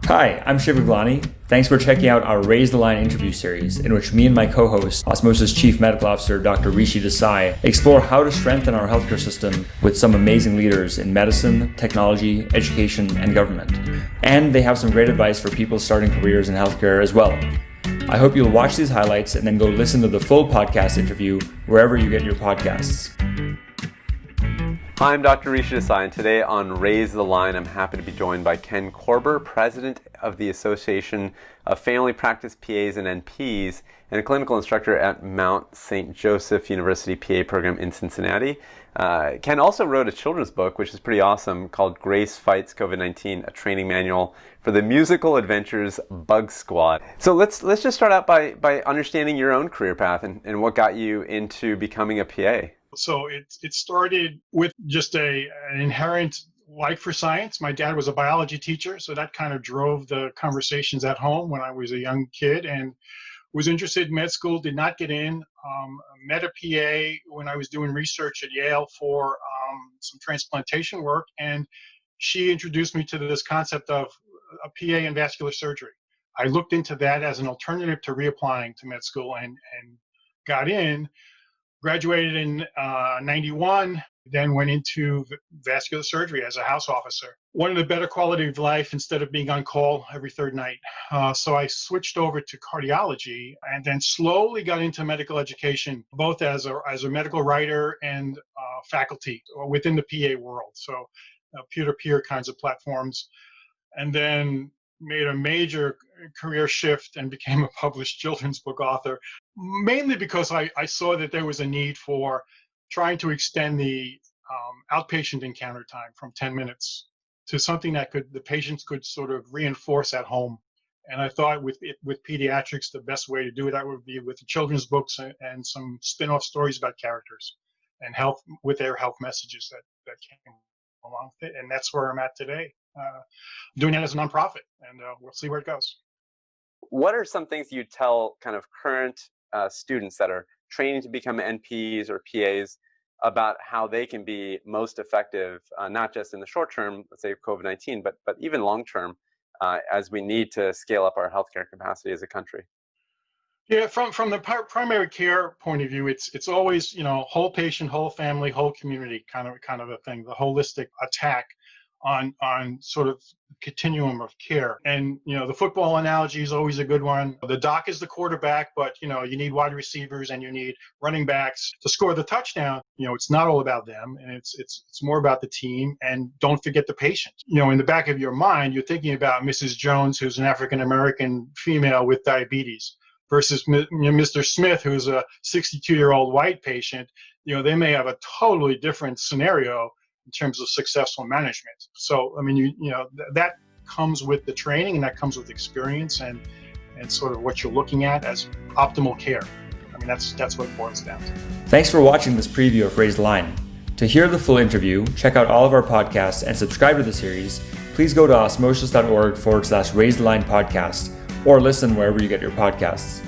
Hi, I'm Shiv Glani. Thanks for checking out our Raise the Line interview series, in which me and my co-host, Osmosis Chief Medical Officer Dr. Rishi Desai, explore how to strengthen our healthcare system with some amazing leaders in medicine, technology, education, and government. And they have some great advice for people starting careers in healthcare as well. I hope you'll watch these highlights and then go listen to the full podcast interview wherever you get your podcasts. Hi, I'm Dr. Rishi Desai, and today on Raise the Line, I'm happy to be joined by Ken Korber, President of the Association of Family Practice PAs and NPs, and a clinical instructor at Mount St. Joseph University PA program in Cincinnati. Ken also wrote a children's book, which is pretty awesome, called Grace Fights COVID-19, a training manual for the musical adventures Bug Squad. So let's just start out by understanding your own career path and what got you into becoming a PA. So it started with just an inherent like for science. My dad was a biology teacher, so that kind of drove the conversations at home when I was a young kid, and was interested in med school, did not get in. Met a PA when I was doing research at Yale for some transplantation work, and she introduced me to this concept of a PA in vascular surgery. I looked into that as an alternative to reapplying to med school and got in. Graduated in 91, then went into vascular surgery as a house officer. Wanted a better quality of life instead of being on call every third night. So I switched over to cardiology and then slowly got into medical education, both as a medical writer and faculty within the PA world. So peer-to-peer kinds of platforms. And then made a major career shift and became a published children's book author, mainly because I saw that there was a need for trying to extend the outpatient encounter time from 10 minutes to something that the patients could sort of reinforce at home. And I thought with pediatrics, the best way to do that would be with the children's books and some spin-off stories about characters and health with their health messages that came along with it. And that's where I'm at today. Doing that as a nonprofit, and we'll see where it goes. What are some things you tell kind of current students that are training to become NPs or PAs about how they can be most effective, not just in the short term, let's say COVID-19, but even long term, as we need to scale up our healthcare capacity as a country? Yeah, from the primary care point of view, it's always, whole patient, whole family, whole community kind of a thing, the holistic attack on sort of continuum of care. And the football analogy is always a good one. The doc is the quarterback, but you need wide receivers and you need running backs to score the touchdown. It's not all about them, and it's more about the team. And don't forget the patient. In the back of your mind, you're thinking about Mrs. Jones, who's an African American female with diabetes, versus Mr. Smith, who's a 62-year-old white patient. They may have a totally different scenario in terms of successful management. So, that comes with the training, and that comes with experience and sort of what you're looking at as optimal care. That's what it boils down to. Thanks for watching this preview of Raise the Line. To hear the full interview, check out all of our podcasts and subscribe to the series. Please go to osmosis.org/Raise the Line podcast or listen wherever you get your podcasts.